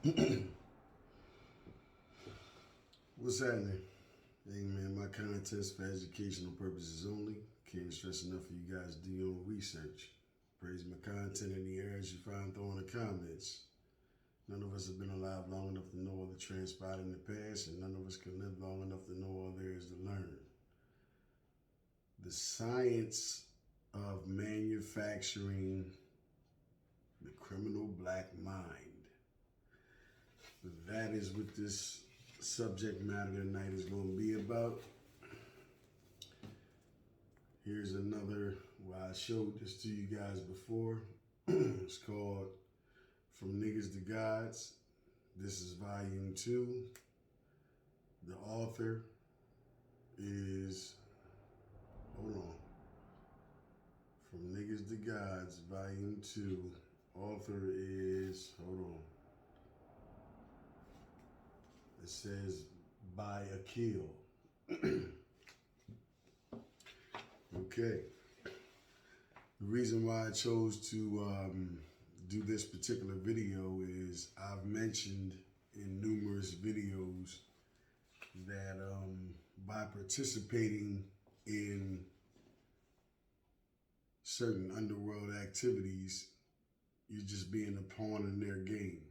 What's happening? Hey man, my content's for educational purposes only. Can't stress enough for you guys to do your own research. Praise my content in the areas you find throwing the comments. None of us have been alive long enough to know all that transpired in the past, and none of us can live long enough to know all there is to learn. The science of manufacturing the criminal black mind. That is what this subject matter tonight is going to be about. Here's another, well, I showed this to you guys before. It's called From Niggas to Gods. This is volume 2. The author is, hold on, From Niggas to Gods, volume 2. Author is, hold on. It says by Akil. Okay. The reason why I chose to do this particular video is I've mentioned in numerous videos that by participating in certain underworld activities, you're just being a pawn in their game.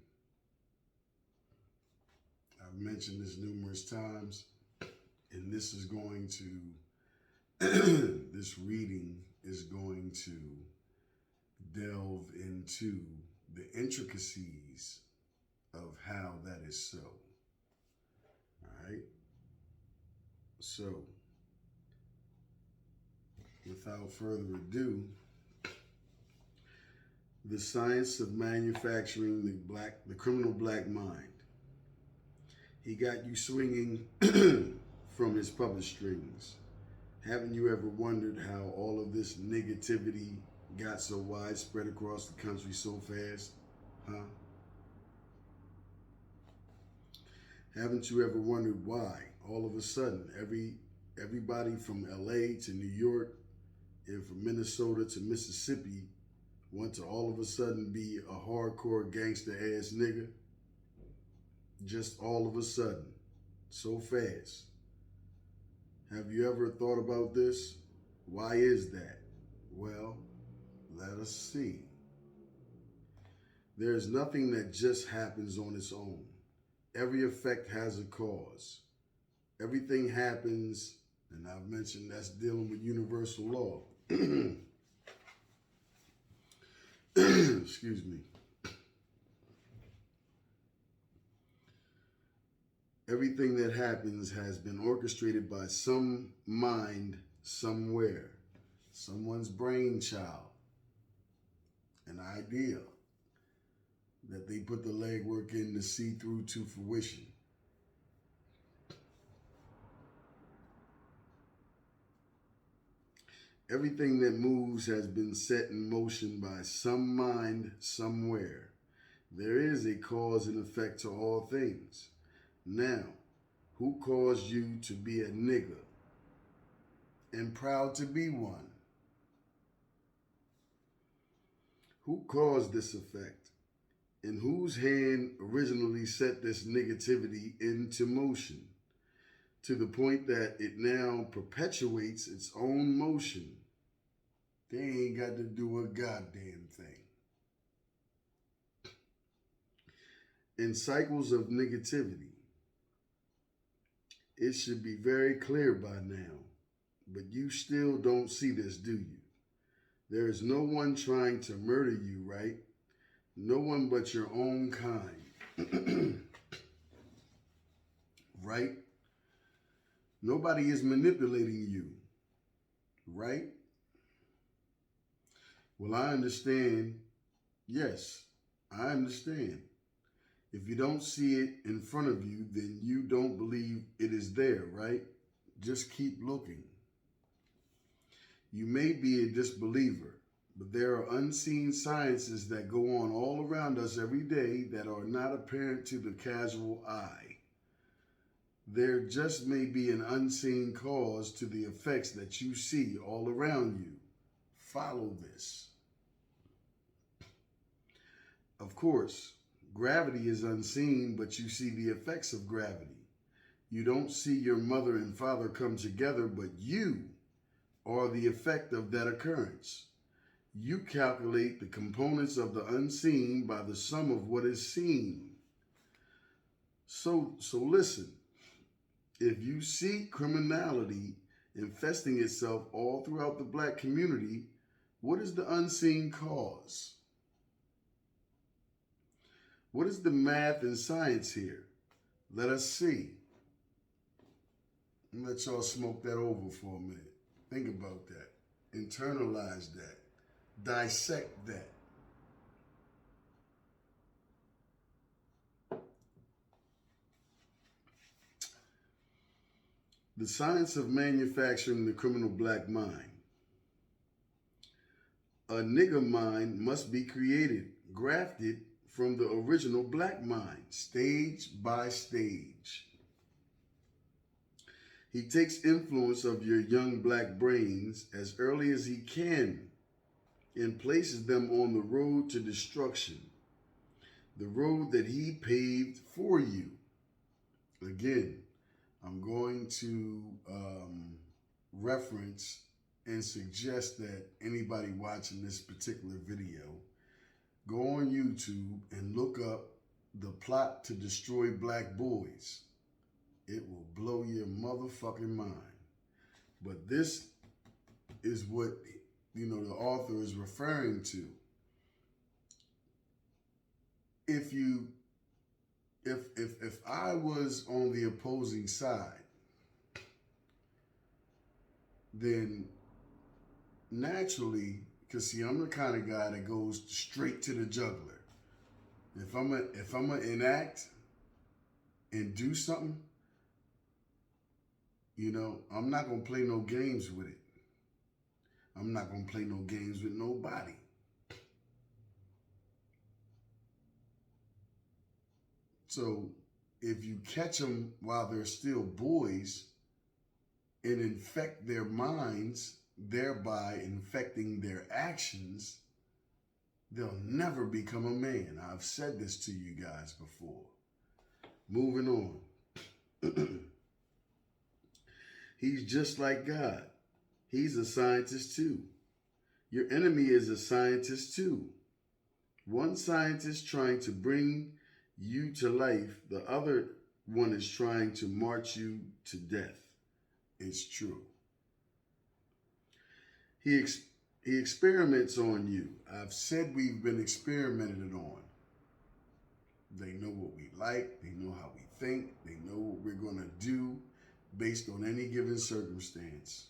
I've mentioned this numerous times, and this is going to, this reading is going to delve into the intricacies of how that is so. All right? So, without further ado, the science of manufacturing the criminal black mind. He got you swinging from his puppet strings. Haven't you ever wondered how all of this negativity got so widespread across the country so fast? Huh? Haven't you ever wondered why all of a sudden everybody from LA to New York and from Minnesota to Mississippi want to all of a sudden be a hardcore gangster ass nigga? Just all of a sudden, so fast. Have you ever thought about this? Why is that? Well, let us see. There's nothing that just happens on its own. Every effect has a cause. Everything happens, and I've mentioned that's dealing with universal law. Excuse me. Everything that happens has been orchestrated by some mind somewhere, someone's brainchild, an idea that they put the legwork in to see through to fruition. Everything that moves has been set in motion by some mind somewhere. There is a cause and effect to all things. Now, who caused you to be a nigga and proud to be one? Who caused this effect? And whose hand originally set this negativity into motion to the point that it now perpetuates its own motion? They ain't got to do a goddamn thing. In cycles of negativity, it should be very clear by now, but you still don't see this, do you? There is no one trying to murder you, right? No one but your own kind. Right? Nobody is manipulating you, right? Well, I understand. Yes, I understand. If you don't see it in front of you, then you don't believe it is there, right? Just keep looking. You may be a disbeliever, but there are unseen sciences that go on all around us every day that are not apparent to the casual eye. There just may be an unseen cause to the effects that you see all around you. Follow this. Of course, Gravity is unseen, but you see the effects of gravity. You don't see your mother and father come together, but you are the effect of that occurrence. You calculate the components of the unseen by the sum of what is seen. So listen, if you see criminality infesting itself all throughout the black community, what is the unseen cause? What is the math and science here? Let us see. Let y'all smoke that over for a minute. Think about that. Internalize that. Dissect that. The science of manufacturing the criminal black mind. A nigger mind must be created, grafted from the original black mind, stage by stage. He takes influence of your young black brains as early as he can and places them on the road to destruction, the road that he paved for you. Again, I'm going to reference and suggest that anybody watching this particular video go on YouTube and look up The Plot to Destroy Black Boys. It will blow your motherfucking mind. But this is what, the author is referring to. If I was on the opposing side, then naturally, because see, I'm the kind of guy that goes straight to the jugular. If I'm gonna enact and do something, I'm not gonna play no games with it. I'm not gonna play no games with nobody. So if you catch them while they're still boys and infect their minds, thereby infecting their actions, they'll never become a man. I've said this to you guys before. Moving on. He's just like God. He's a scientist too. Your enemy is a scientist too. One scientist trying to bring you to life, the other one is trying to march you to death. It's true. He experiments on you. I've said we've been experimented on. They know what we like. They know how we think. They know what we're going to do based on any given circumstance.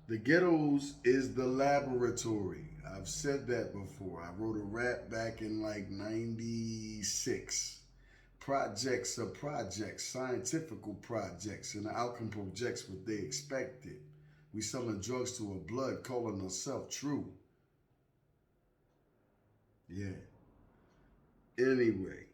The ghettos is the laboratory. I've said that before. I wrote a rap back in like 96. Projects are projects, scientifical projects, and the outcome projects what they expected. We selling drugs to a blood, calling ourselves true. Yeah. Anyway.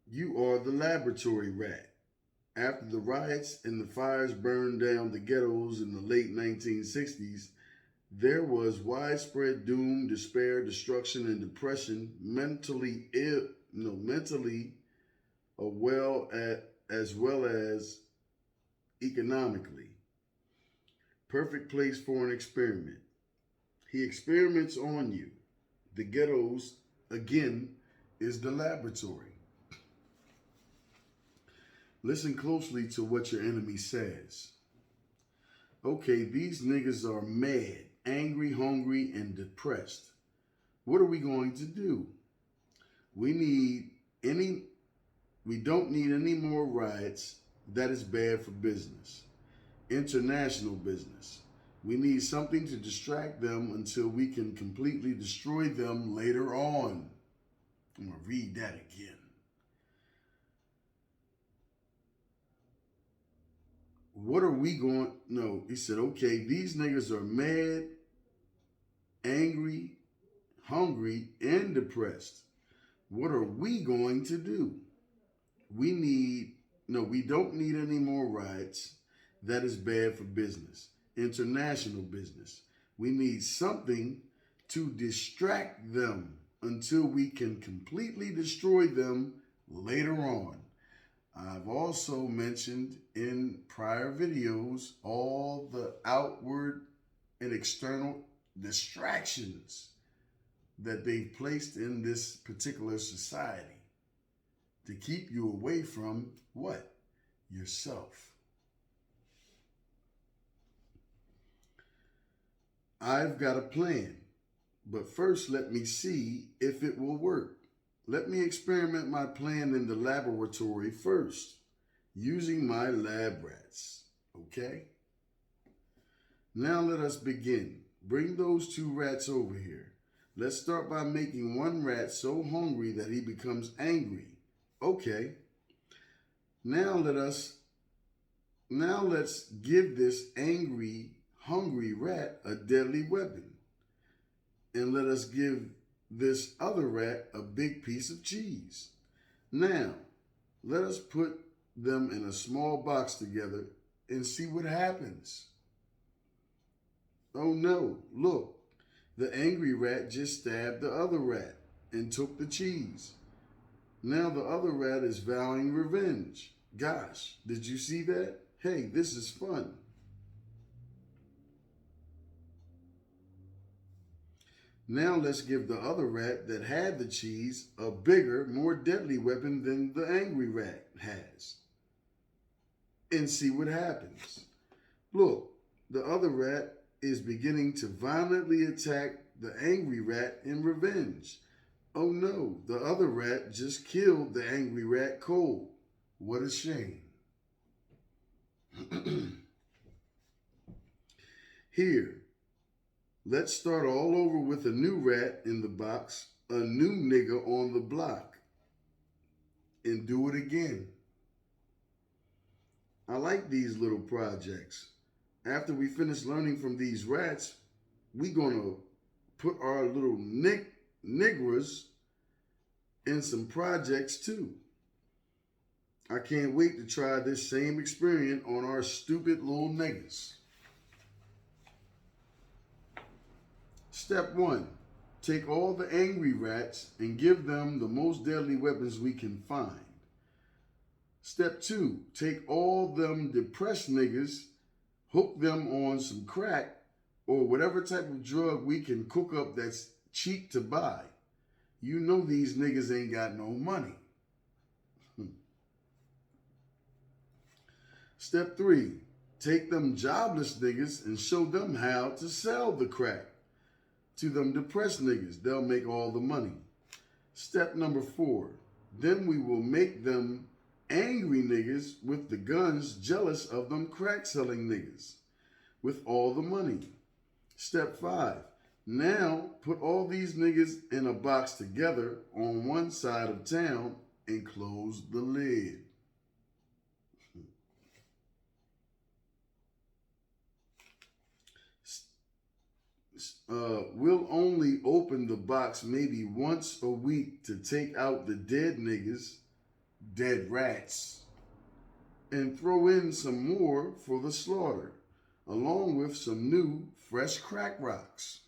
You are the laboratory rat. After the riots and the fires burned down the ghettos in the late 1960s, there was widespread doom, despair, destruction, and depression, mentally as well as economically. Perfect place for an experiment. He experiments on you. The ghettos, again, is the laboratory. Listen closely to what your enemy says. Okay, these niggas are mad, angry, hungry, and depressed. What are we going to do? We don't need any more riots. That is bad for business. International business. We need something to distract them until we can completely destroy them later on. I'm going to read that again. What are we going? No, he said, okay, these niggas are mad, angry, hungry, and depressed. What are we going to do? No, we don't need any more riots. That is bad for business, international business. We need something to distract them until we can completely destroy them later on. I've also mentioned in prior videos all the outward and external distractions that they've placed in this particular society to keep you away from what? Yourself. I've got a plan, but first let me see if it will work. Let me experiment my plan in the laboratory first, using my lab rats, okay? Now let us begin. Bring those 2 rats over here. Let's start by making one rat so hungry that he becomes angry. Okay. Now let's give this angry, hungry rat a deadly weapon. And let us give this other rat a big piece of cheese. Now, let us put them in a small box together and see what happens. Oh no, look, the angry rat just stabbed the other rat and took the cheese. Now the other rat is vowing revenge. Gosh, did you see that? Hey, this is fun. Now let's give the other rat that had the cheese a bigger, more deadly weapon than the angry rat has. And see what happens. Look, the other rat is beginning to violently attack the angry rat in revenge. Oh no, the other rat just killed the angry rat cold. What a shame. Here, let's start all over with a new rat in the box, a new nigger on the block, and do it again. I like these little projects. After we finish learning from these rats, we're going to put our little niggers in some projects too. I can't wait to try this same experiment on our stupid little niggas. Step 1, take all the angry rats and give them the most deadly weapons we can find. Step 2, take all them depressed niggas, hook them on some crack or whatever type of drug we can cook up that's cheap to buy. You know these niggas ain't got no money. Step 3, take them jobless niggas and show them how to sell the crack to them depressed niggas. They'll make all the money. Step number 4, then we will make them angry niggas with the guns jealous of them crack selling niggas with all the money. Step 5, now put all these niggas in a box together on one side of town and close the lid. We'll only open the box maybe once a week to take out the dead niggas, dead rats, and throw in some more for the slaughter, along with some new fresh crack rocks,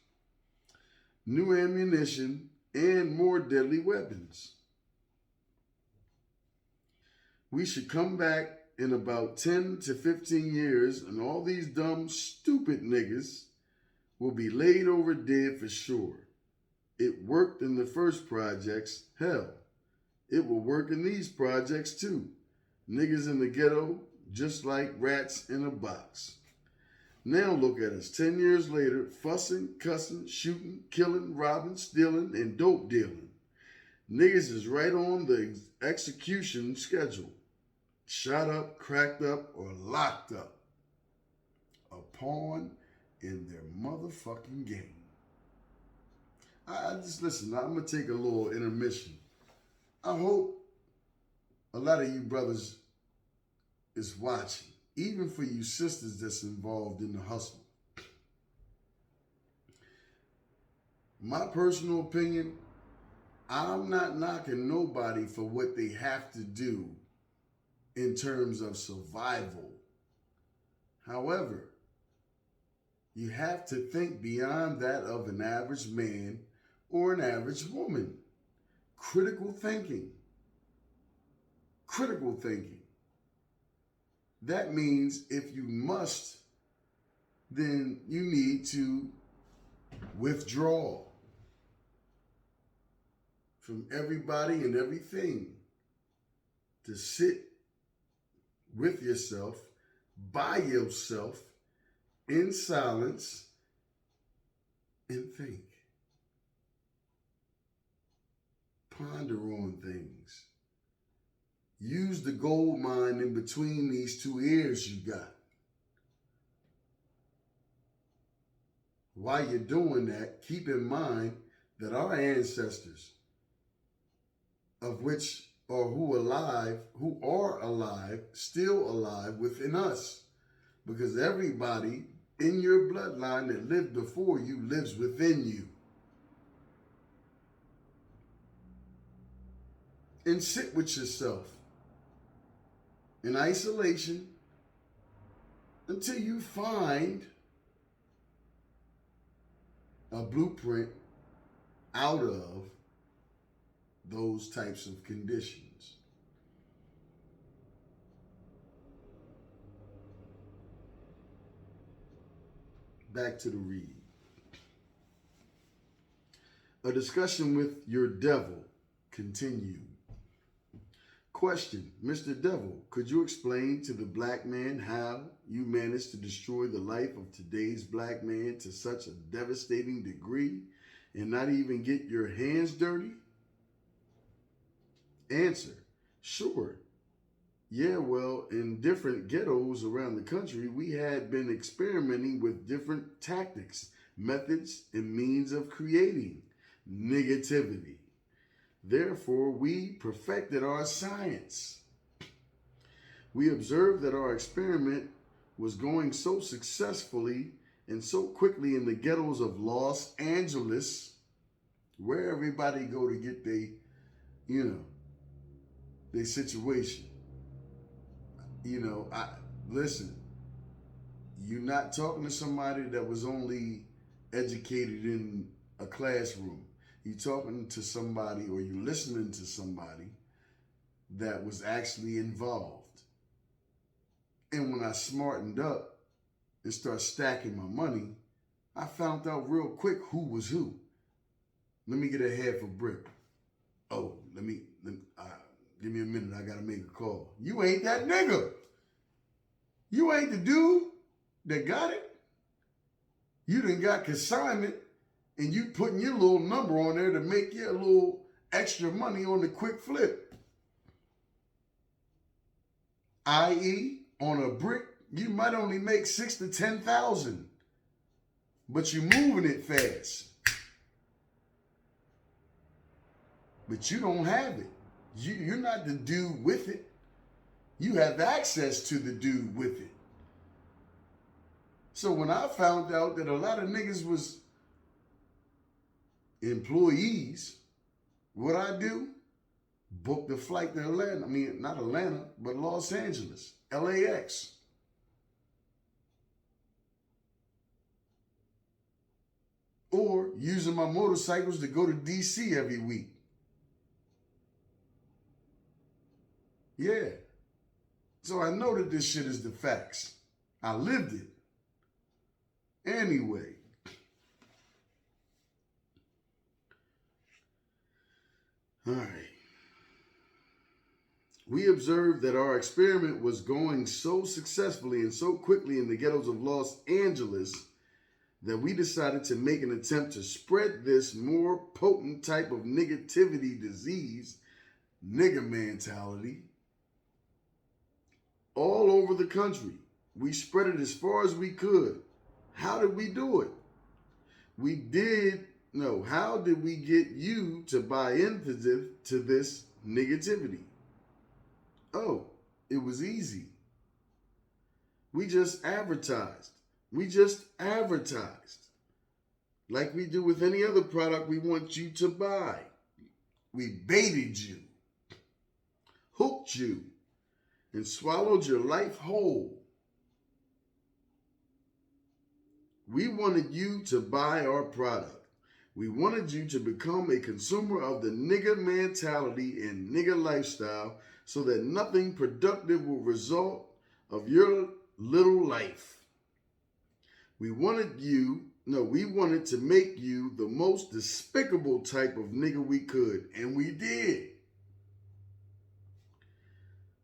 new ammunition, and more deadly weapons. We should come back in about 10 to 15 years and all these dumb, stupid niggas will be laid over dead for sure. It worked in the first projects. Hell, it will work in these projects too. Niggas in the ghetto, just like rats in a box. Now look at us 10 years later, fussing, cussing, shooting, killing, robbing, stealing, and dope dealing. Niggas is right on the execution schedule. Shot up, cracked up, or locked up. A pawn in their motherfucking game. I just listen, I'm going to take a little intermission. I hope a lot of you brothers is watching, even for you sisters that's involved in the hustle. My personal opinion, I'm not knocking nobody for what they have to do in terms of survival. However, you have to think beyond that of an average man or an average woman. Critical thinking. Critical thinking. That means if you must, then you need to withdraw from everybody and everything to sit with yourself, by yourself, in silence, and think. Ponder on things. Use the gold mine in between these two ears you got. While you're doing that, keep in mind that our ancestors, of which or who are alive, still alive within us. Because everybody in your bloodline that lived before you lives within you. And sit with yourself in isolation until you find a blueprint out of those types of conditions. Back to the read. A discussion with your devil continued. Question, Mr. Devil, could you explain to the black man how you managed to destroy the life of today's black man to such a devastating degree and not even get your hands dirty? Answer, sure. Yeah, well, in different ghettos around the country, we had been experimenting with different tactics, methods, and means of creating negativity. Therefore, we perfected our science. We observed that our experiment was going so successfully and so quickly in the ghettos of Los Angeles, where everybody go to get their situation. Listen, you're not talking to somebody that was only educated in a classroom. You're talking to somebody, or you're listening to somebody that was actually involved. And when I smartened up and started stacking my money, I found out real quick who was who. Let me get a half a brick. Oh, give me a minute. I gotta make a call. You ain't that nigga. You ain't the dude that got it. You done got consignment, and you putting your little number on there to make you a little extra money on the quick flip. I.e., on a brick, you might only make 6,000 to 10,000, but you moving it fast. But you don't have it. You're not the dude with it. You have access to the dude with it. So when I found out that a lot of niggas was employees, what I do? Book the flight to Atlanta. I mean, not Atlanta, but Los Angeles, LAX. Or using my motorcycles to go to DC every week. Yeah. So I know that this shit is the facts. I lived it. Anyway. All right. We observed that our experiment was going so successfully and so quickly in the ghettos of Los Angeles that we decided to make an attempt to spread this more potent type of negativity disease, nigger mentality, all over the country. We spread it as far as we could. How did we do it? How did we get you to buy into this negativity? Oh, it was easy. We just advertised. Like we do with any other product we want you to buy. We baited you, hooked you, and swallowed your life whole. We wanted you to buy our product. We wanted you to become a consumer of the nigga mentality and nigga lifestyle so that nothing productive will result of your little life. We wanted to make you the most despicable type of nigga we could, and we did.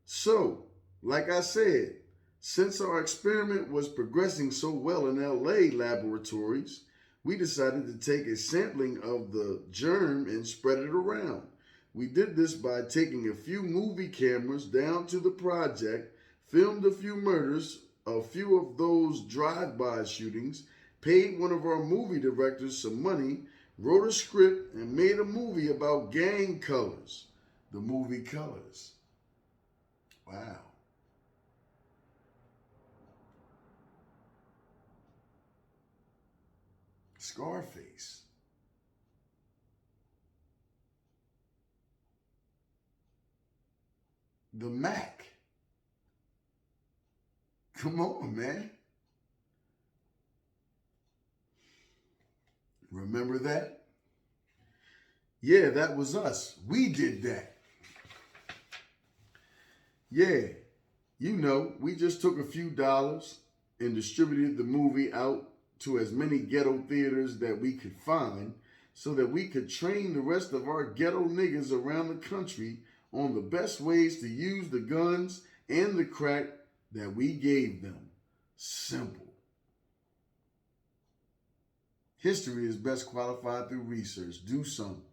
So, like I said, since our experiment was progressing so well in LA laboratories, we decided to take a sampling of the germ and spread it around. We did this by taking a few movie cameras down to the project, filmed a few murders, a few of those drive-by shootings, paid one of our movie directors some money, wrote a script, and made a movie about gang colors. The movie Colors. Wow. Scarface. The Mac. Come on, man. Remember that? Yeah, that was us. We did that. Yeah, we just took a few dollars and distributed the movie out to as many ghetto theaters that we could find so that we could train the rest of our ghetto niggas around the country on the best ways to use the guns and the crack that we gave them. Simple. History is best qualified through research. Do some,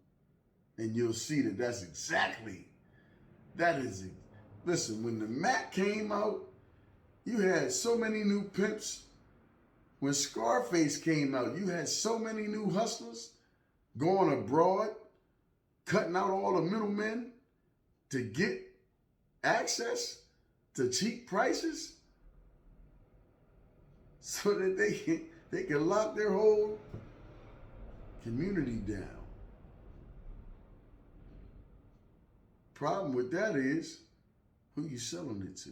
and you'll see that listen, when the Mac came out, you had so many new pimps. When Scarface came out, you had so many new hustlers going abroad, cutting out all the middlemen to get access to cheap prices so that they can lock their whole community down. Problem with that is, who you selling it to?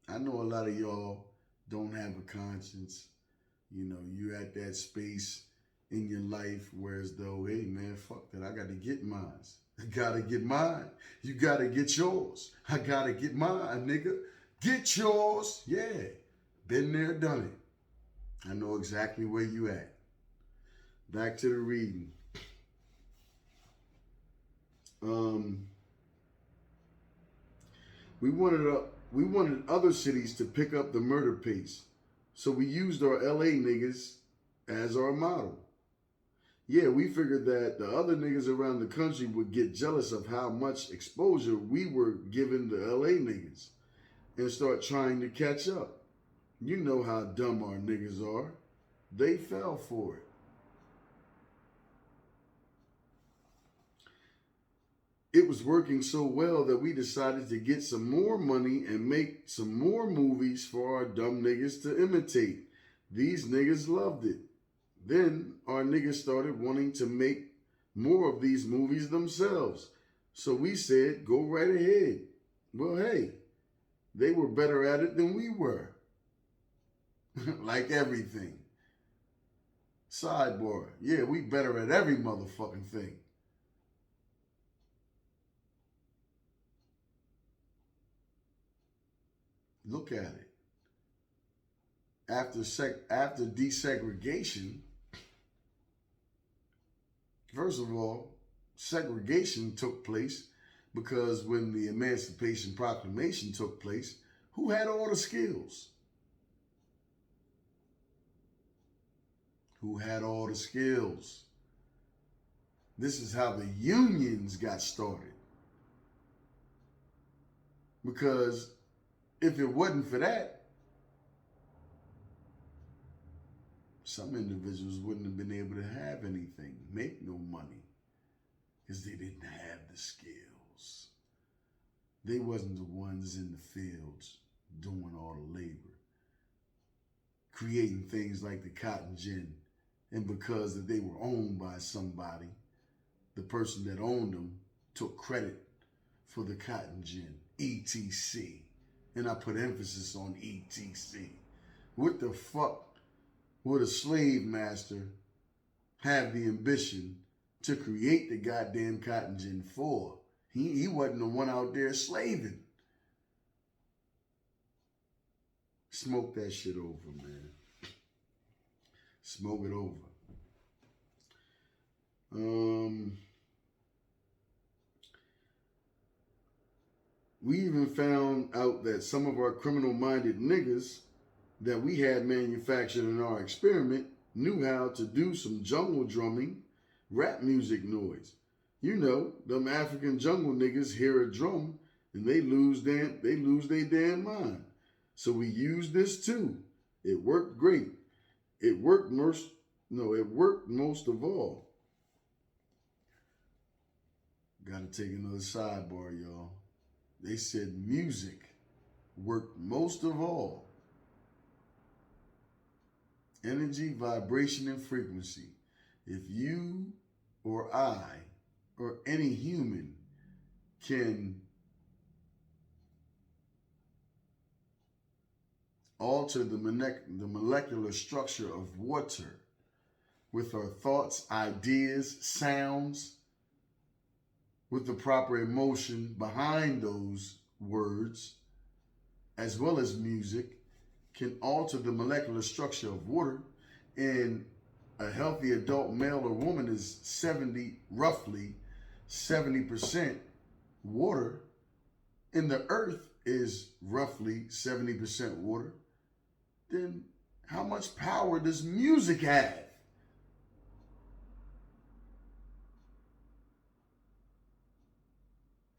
I know a lot of y'all don't have a conscience. You at that space in your life where as though, hey man, fuck that. I got to get mine. I got to get mine. You got to get yours. I got to get mine, nigga. Get yours. Yeah. Been there, done it. I know exactly where you at. Back to the reading. We wanted other cities to pick up the murder pace, so we used our LA niggas as our model. Yeah, we figured that the other niggas around the country would get jealous of how much exposure we were giving the LA niggas and start trying to catch up. You know how dumb our niggas are. They fell for it. It was working so well that we decided to get some more money and make some more movies for our dumb niggas to imitate. These niggas loved it. Then our niggas started wanting to make more of these movies themselves. So we said, go right ahead. Well, hey, they were better at it than we were. Like everything. Sidebar. Yeah, we better at every motherfucking thing. Look at it. After desegregation, first of all, segregation took place because when the Emancipation Proclamation took place, who had all the skills? Who had all the skills? This is how the unions got started. Because if it wasn't for that, some individuals wouldn't have been able to have anything, make no money, because they didn't have the skills. They wasn't the ones in the fields doing all the labor, creating things like the cotton gin, and because that they were owned by somebody, the person that owned them took credit for the cotton gin, ETC. And I put emphasis on ETC. What the fuck would a slave master have the ambition to create the goddamn cotton gin for? He wasn't the one out there slaving. Smoke that shit over, man. Smoke it over. We even found out that some of our criminal-minded niggas that we had manufactured in our experiment knew how to do some jungle drumming, rap music noise. You know, them African jungle niggas hear a drum and they lose their damn mind. So we used this too. It worked great. It worked most of all. Gotta take another sidebar, y'all. They said music worked most of all. Energy, vibration, and frequency. If you or I or any human can alter the molecular structure of water with our thoughts, ideas, sounds, with the proper emotion behind those words, as well as music, can alter the molecular structure of water. And a healthy adult male or woman is roughly 70% water, and the earth is roughly 70% water. Then how much power does music have?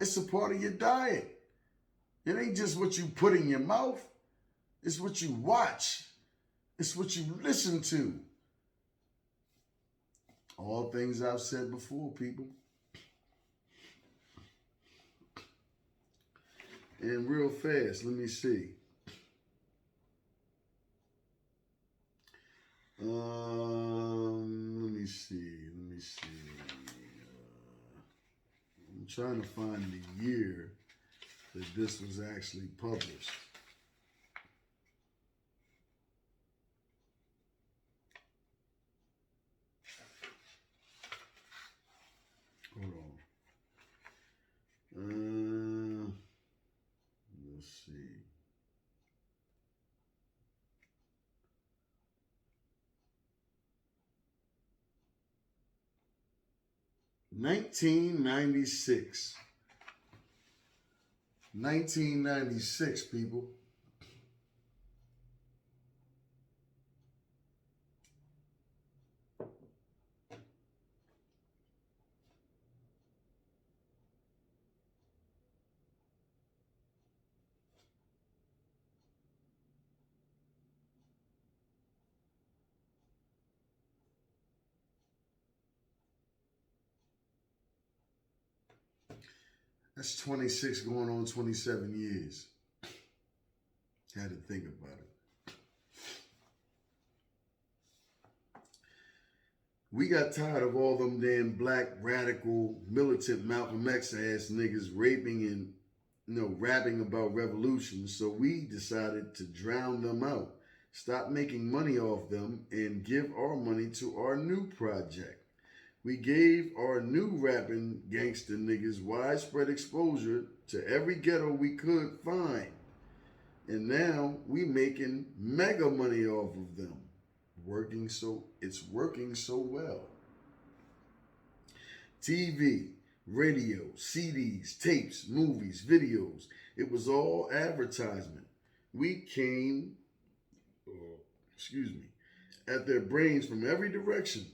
It's a part of your diet. It ain't just what you put in your mouth. It's what you watch. It's what you listen to. All things I've said before, people. And real fast, let me see. Let me see. I'm trying to find the year that this was actually published. Hold on. Let's see. $1996. 1996, people. That's 26 going on 27 years. Had to think about it. We got tired of all them damn black, radical, militant Malcolm X ass niggas raping and, rapping about revolution. So we decided to drown them out, stop making money off them, and give our money to our new project. We gave our new rapping gangster niggas widespread exposure to every ghetto we could find. And now we making mega money off of them. It's working so well. TV, radio, CDs, tapes, movies, videos. It was all advertisement. We came, at their brains from every direction.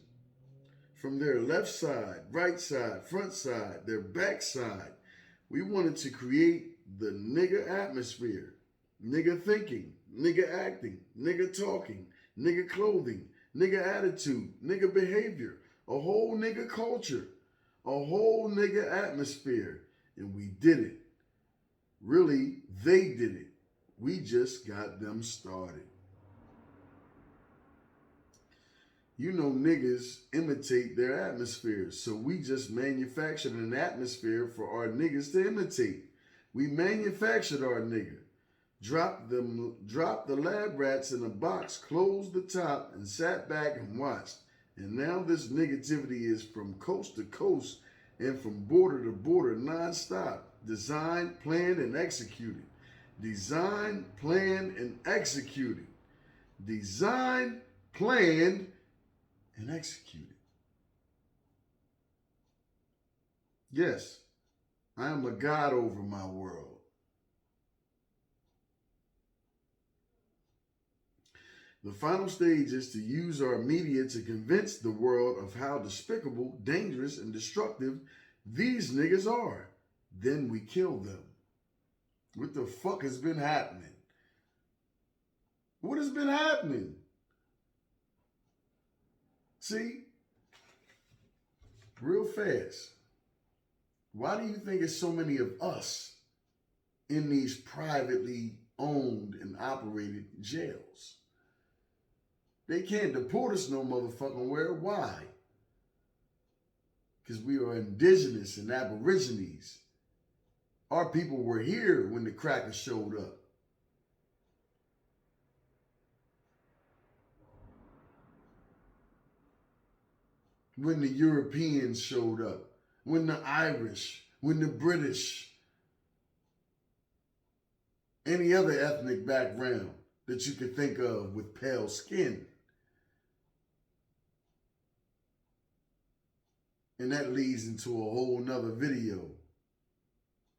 From their left side, right side, front side, their back side. We wanted to create the nigga atmosphere. Nigga thinking, nigga acting, nigga talking, nigga clothing, nigga attitude, nigga behavior, a whole nigga culture, a whole nigga atmosphere. And we did it. Really, they did it. We just got them started. You know, niggas imitate their atmospheres. So we just manufactured an atmosphere for our niggas to imitate. We manufactured our nigga. Dropped the lab rats in a box, closed the top, and sat back and watched. And now this negativity is from coast to coast and from border to border nonstop. Designed, planned, and executed. Designed, planned, and executed. Designed, planned, and executed. Yes, I am a God over my world. The final stage is to use our media to convince the world of how despicable, dangerous, and destructive these niggas are. Then we kill them. What the fuck has been happening? What has been happening? See? Real fast. Why do you think there's so many of us in these privately owned and operated jails? They can't deport us no motherfucking where. Why? Because we are indigenous and aborigines. Our people were here when the crackers showed up. When the Europeans showed up. When the Irish. When the British. Any other ethnic background that you could think of with pale skin. And that leads into a whole nother video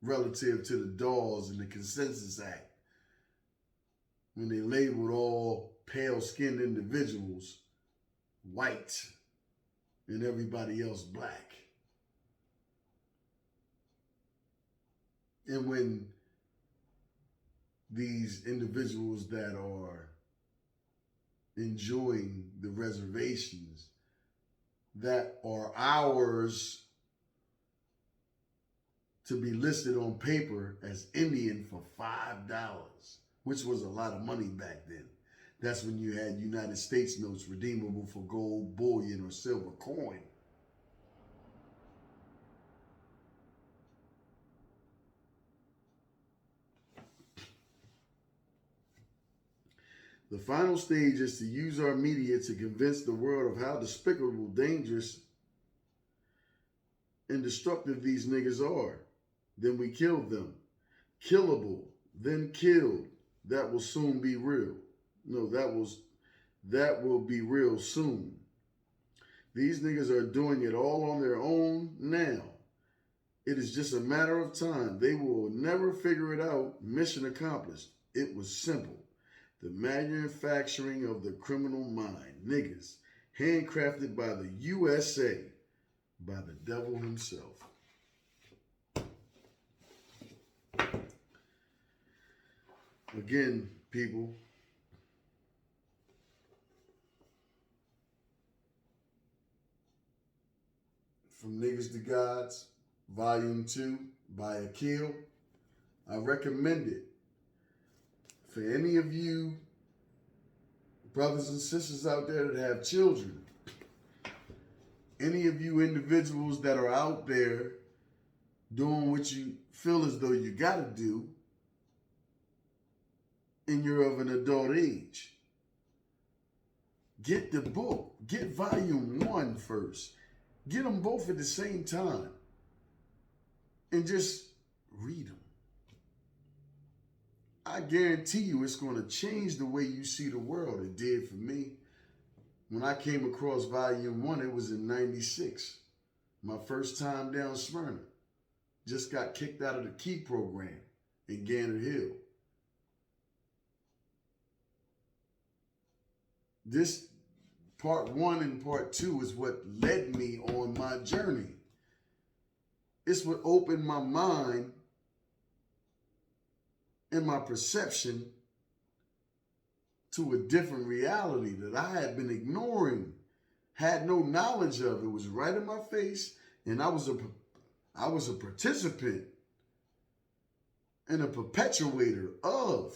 relative to the Dawes and the Consensus Act. When they labeled all pale-skinned individuals white and everybody else black. And when these individuals that are enjoying the reservations that are ours to be listed on paper as Indian for $5, which was a lot of money back then. That's when you had United States notes redeemable for gold, bullion, or silver coin. The final stage is to use our media to convince the world of how despicable, dangerous, and destructive these niggas are. Then we kill them. Killable, then killed. That will soon be real. No, that will be real soon. These niggas are doing it all on their own now. It is just a matter of time. They will never figure it out. Mission accomplished. It was simple. The manufacturing of the criminal mind. Niggas. Handcrafted by the USA. By the devil himself. Again, people. From Niggas to Gods, Volume 2 by Akil. I recommend it. For any of you brothers and sisters out there that have children, any of you individuals that are out there doing what you feel as though you got to do, and you're of an adult age, get the book. Get Volume 1 first. Get them both at the same time. And just read them. I guarantee you it's going to change the way you see the world. It did for me. When I came across Volume 1, it was in 96. My first time down Smyrna. Just got kicked out of the Key program in Gander Hill. This part 1 and part 2 is what led me on my journey. It's what opened my mind and my perception to a different reality that I had been ignoring, had no knowledge of. It was right in my face, and I was a participant and a perpetuator of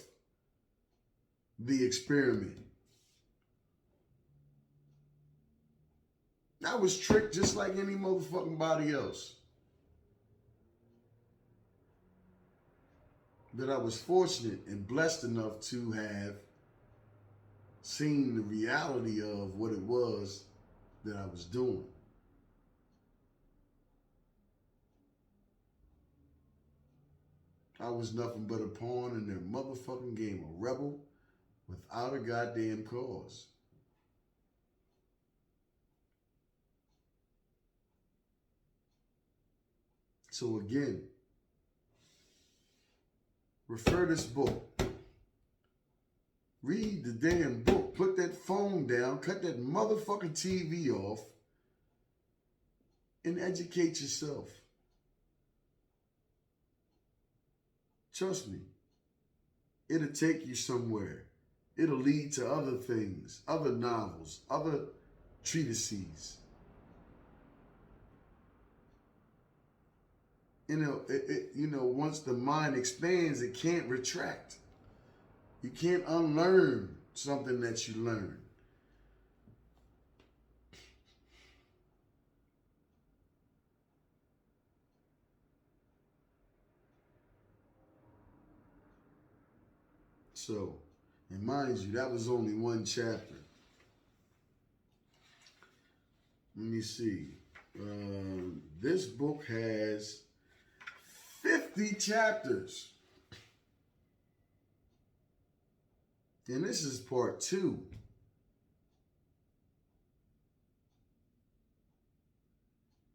the experiment. I was tricked just like any motherfucking body else. But I was fortunate and blessed enough to have seen the reality of what it was that I was doing. I was nothing but a pawn in their motherfucking game, a rebel without a goddamn cause. So again, refer this book. Read the damn book. Put that phone down. Cut that motherfucking TV off. And educate yourself. Trust me. It'll take you somewhere. It'll lead to other things, other novels, other treatises. Once the mind expands, it can't retract. You can't unlearn something that you learn. So, and mind you, that was only one chapter. Let me see. This book has 50 chapters. And this is part 2.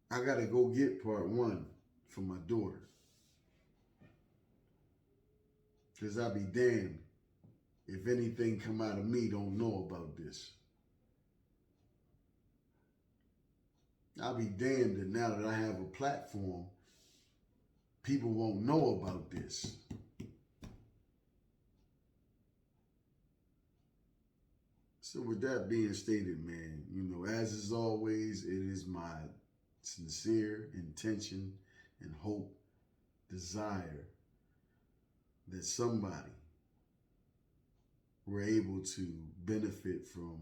I got to go get part 1 for my daughter. Because I'll be damned if anything come out of me don't know about this. I'll be damned that now that I have a platform, people won't know about this. So with that being stated, man, as is always, it is my sincere intention and hope, desire that somebody were able to benefit from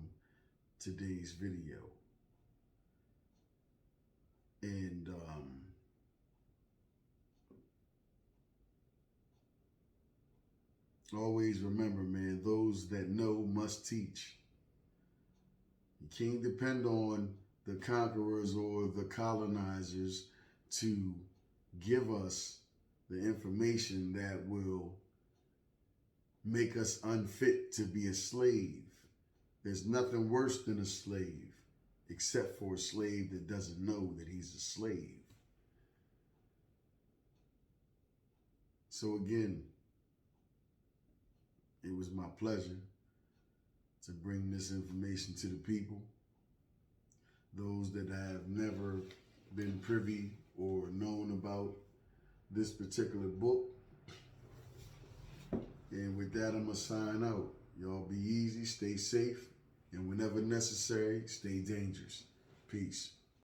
today's video. And always remember, man, those that know must teach. You can't depend on the conquerors or the colonizers to give us the information that will make us unfit to be a slave. There's nothing worse than a slave, except for a slave that doesn't know that he's a slave. So again, it was my pleasure to bring this information to the people. Those that have never been privy or known about this particular book. And with that, I'm going to sign out. Y'all be easy, stay safe, and whenever necessary, stay dangerous. Peace.